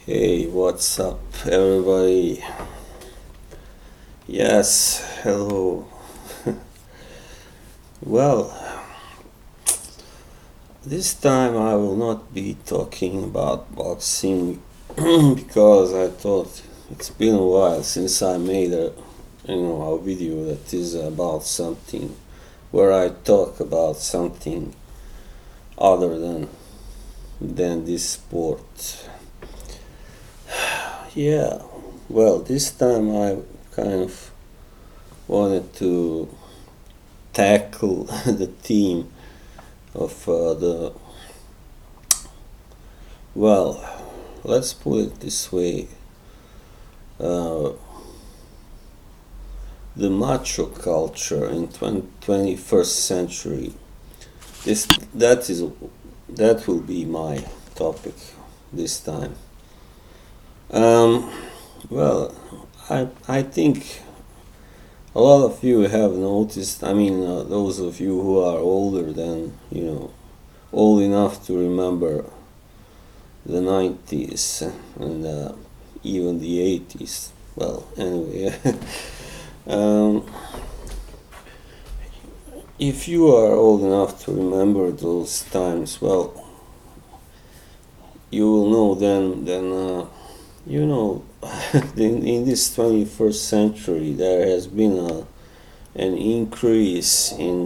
Hey, what's up, everybody? Yes, hello. Well, this time I will not be talking about boxing because I thought it's been a while since I made a video that is about something where I talk about something other than this sport. Yeah, well, this time I kind of wanted to tackle the theme of well, let's put it this way, uh, the macho culture in 21st century. This that is that will be my topic this time. Um, well, I think a lot of you have noticed. I mean, those of you who are older than old enough to remember the 90s and even the 80s. Well, anyway, um, if you are old enough to remember those times, well, you will know then in this 21st century there has been an increase in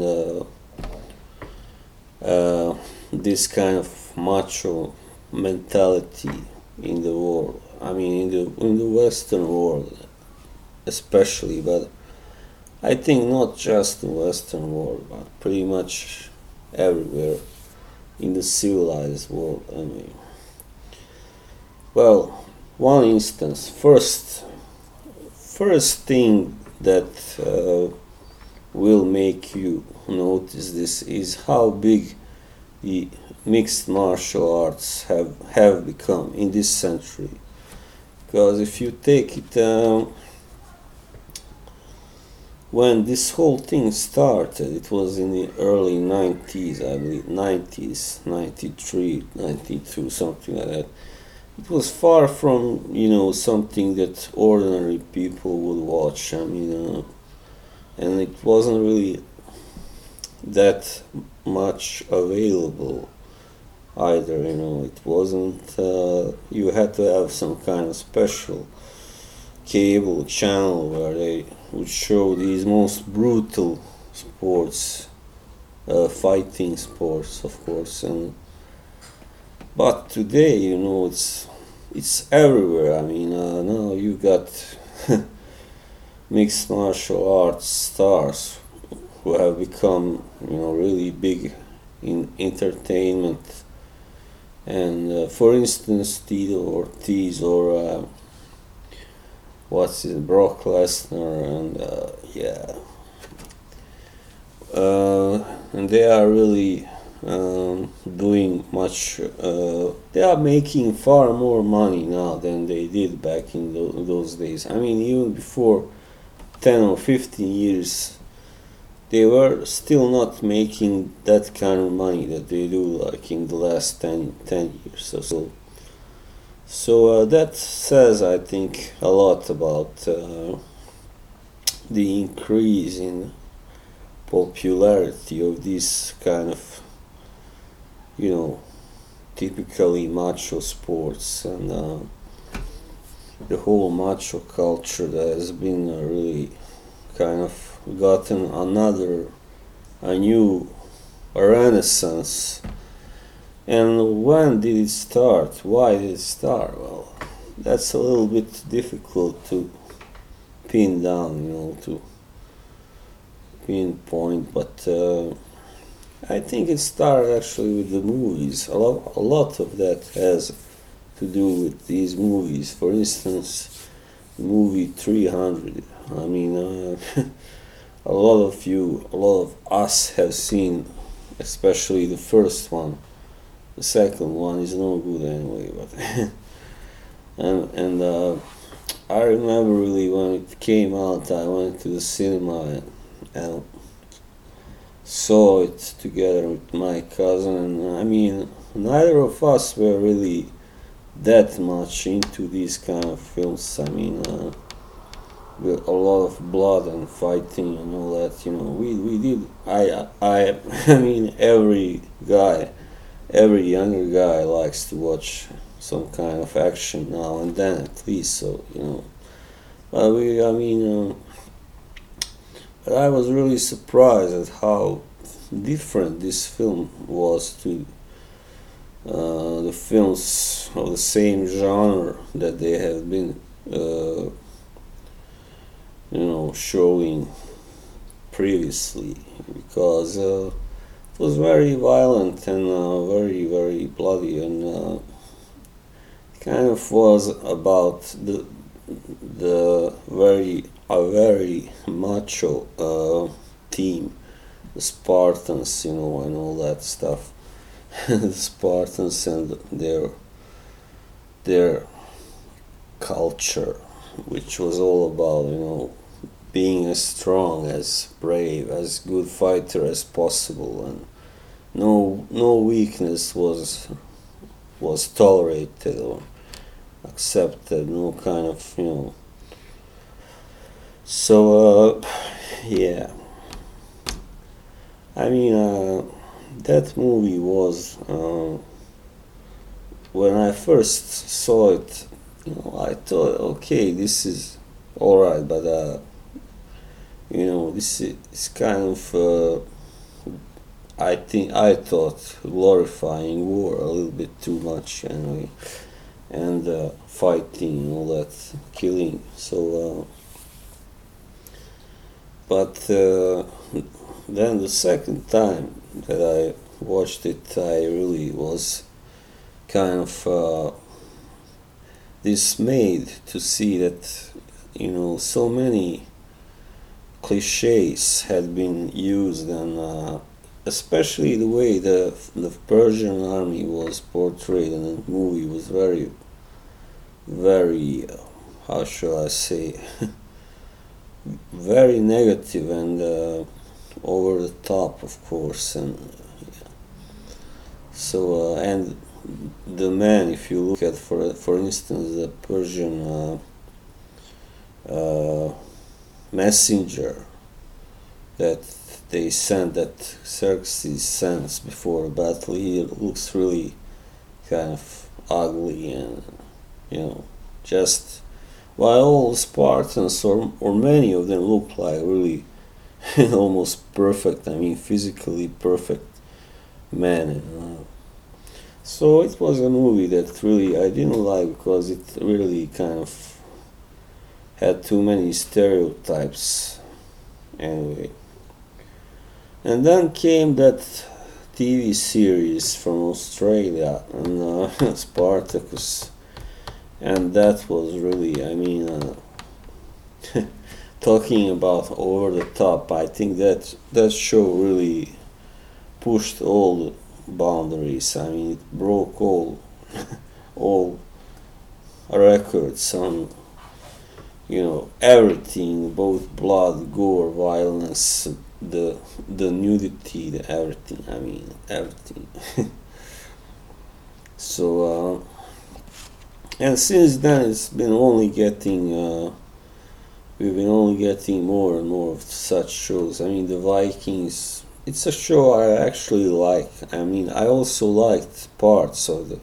this kind of macho mentality in the world. I mean, in the Western world, especially, but I think not just the Western world, but pretty much everywhere in the civilized world. I mean, well, one instance. First thing that will make you notice this is how big the mixed martial arts have become in this century. Because if you take it, when this whole thing started, it was in the early 90s, I believe, 90s, 93, 92, something like that. It was far from, something that ordinary people would watch. I mean, and it wasn't really that much available either. It wasn't. You had to have some kind of special cable channel where they would show these most brutal sports, fighting sports, of course. And but today, it's everywhere. I mean, now you got mixed martial arts stars who have become, really big in entertainment. And for instance, Tito Ortiz or what's it, Brock Lesnar, and yeah, and they are really doing much. They are making far more money now than they did back in those days. I mean, even before 10 or 15 years, they were still not making that kind of money that they do like in the last 10 years or so. So that says, I think, a lot about the increase in popularity of this kind of, you know, typically macho sports and the whole macho culture that has been really kind of gotten a new renaissance. And when did it start? Why did it start? Well, that's a little bit difficult to pin down, to pinpoint, but I think it started actually with the movies. A lot of that has to do with these movies. For instance, the movie 300. I mean, a lot of us have seen, especially the first one. The second one is no good anyway, but and I remember really when it came out, I went to the cinema and saw it together with my cousin. And I mean, neither of us were really that much into these kind of films. I mean, with a lot of blood and fighting and all that. We did. I mean, every younger guy likes to watch some kind of action now and then at least. So but I mean, but I was really surprised at how different this film was to the films of the same genre that they have been, showing previously, because it was very violent and very, very bloody, and kind of was about the very macho team, the Spartans, and all that stuff. The Spartans and their culture, which was all about being as strong, as brave, as good fighter as possible, and no weakness was tolerated or accepted, no kind of So yeah, I mean, that movie was, when I first saw it, I thought, okay, this is all right, but this is kind of, I thought, glorifying war a little bit too much anyway, and fighting and all that, killing. So, but then the second time that I watched it, I really was kind of dismayed to see that so many cliches had been used, and especially the way the Persian army was portrayed in the movie was very, very, how shall I say, very negative and over the top, of course. And so and the man, if you look at, for instance, the Persian messenger that they sent, that Xerxes sends before a battle, he looks really kind of ugly, and just, while all Spartans, or many of them, look like really almost perfect, I mean physically perfect men. So it was a movie that really I didn't like, because it really kind of had too many stereotypes anyway. And then came that TV series from Australia, and Spartacus, and that was really, I mean, talking about over the top. I think that show really pushed all the boundaries. I mean, it broke all records on everything, both blood, gore, violence, the nudity, everything. I mean, everything. So and since then it's been only getting we've been only getting more and more of such shows. I mean, the Vikings, it's a show I actually like. I mean, I also liked parts of the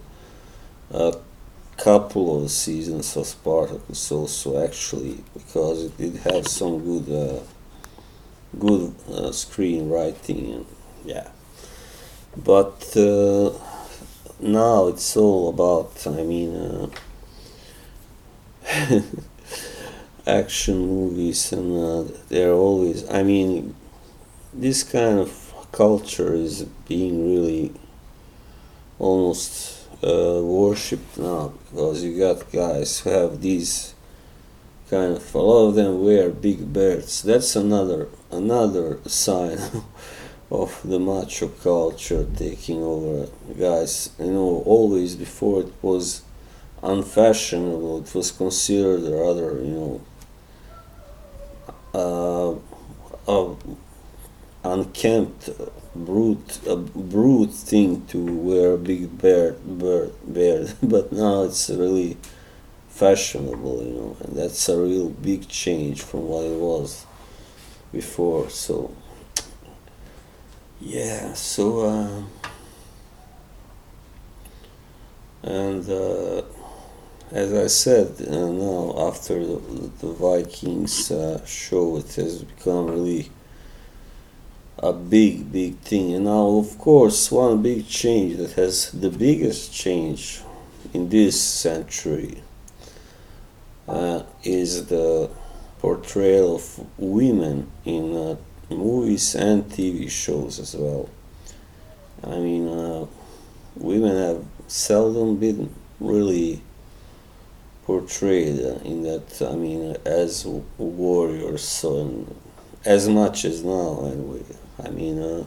couple of the seasons of Spartacus also, actually, because it did have some good screenwriting, and yeah. But now it's all about, I mean, action movies, and they're always, I mean, this kind of culture is being really almost worshipped now, because you got guys who have these kind of, a lot of them wear big beards. That's another sign of the macho culture taking over, guys. Always before it was unfashionable, it was considered rather, unkempt brute thing to wear a big beard, but now it's really fashionable, and that's a real big change from what it was before. So yeah, and as I said, now after the Vikings show, it has become really a big thing. And now, of course, one big change that has the biggest change in this century is the portrayal of women in movies and TV shows as well. I mean, women have seldom been really portrayed in that. I mean, as warriors, so as much as now anyway. I mean,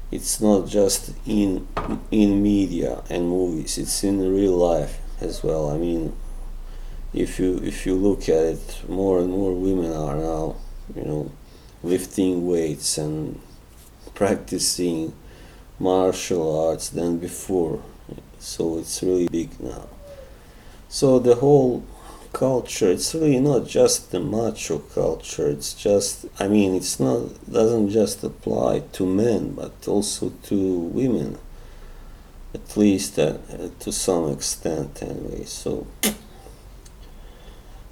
it's not just in media and movies; it's in real life as well. I mean, if you look at it, more and more women are now, lifting weights and practicing martial arts than before. So it's really big now. So the whole culture, it's really not just the macho culture. It's just, I mean, it's not, doesn't just apply to men, but also to women, at least to some extent anyway.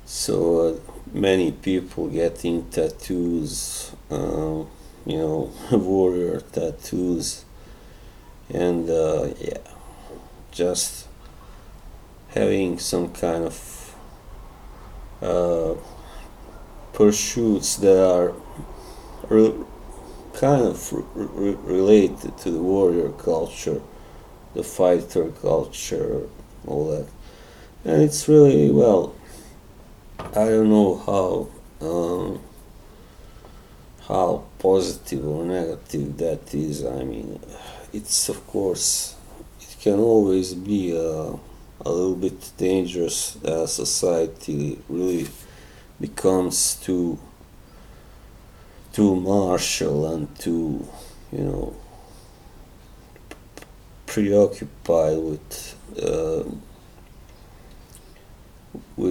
So many people getting tattoos, warrior tattoos, and yeah, just having some kind of pursuits that are kind of related to the warrior culture, the fighter culture, all that. And it's really, well, I don't know how positive or negative that is. I mean, it's, of course, it can always be a little bit dangerous as society really becomes too martial and too, preoccupied with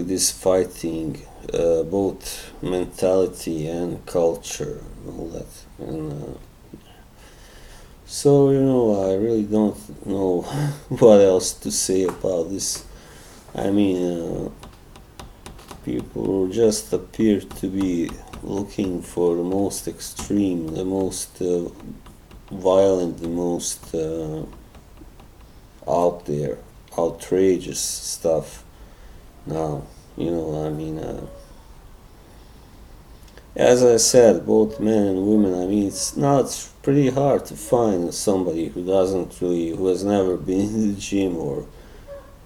this fighting, both mentality and culture and all that. And so, I really don't know what else to say about this. I mean, people just appear to be looking for the most extreme, the most violent, the most out there, outrageous stuff now. I mean, as I said, both men and women, I mean, it's pretty hard to find somebody who has never been in the gym, or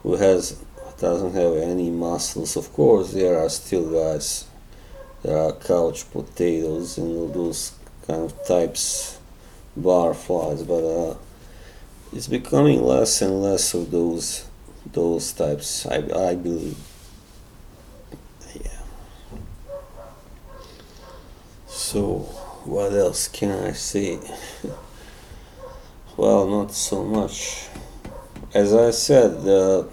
who doesn't have any muscles. Of course, there are still guys, there are couch potatoes and all those kind of types, barflies, but it's becoming less and less of those types, I believe. Yeah. So, what else can I say? Well, not so much. As I said,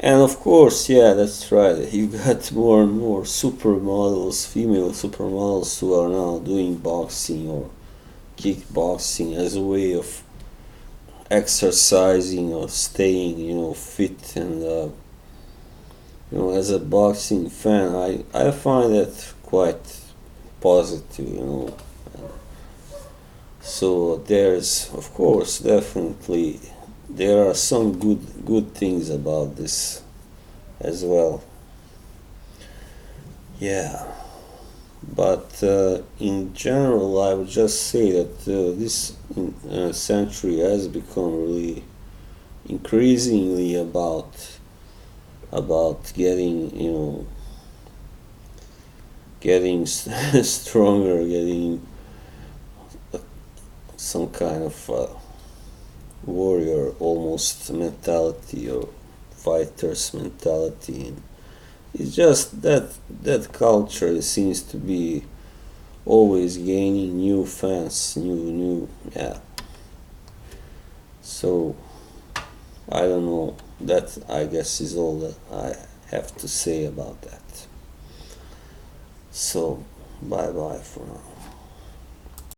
and of course, yeah, that's right. You got more and more supermodels, female supermodels, who are now doing boxing or kickboxing as a way of exercising or staying, fit. And as a boxing fan, I find that quite positive. So there's, of course, definitely, there are some good things about this as well. Yeah, but in general, I would just say that this century has become really increasingly about getting stronger, getting some kind of warrior almost mentality, or fighter's mentality. And it's just that culture seems to be always gaining new fans, new, yeah. So I don't know. That, I guess, is all that I have to say about that. So bye bye for now.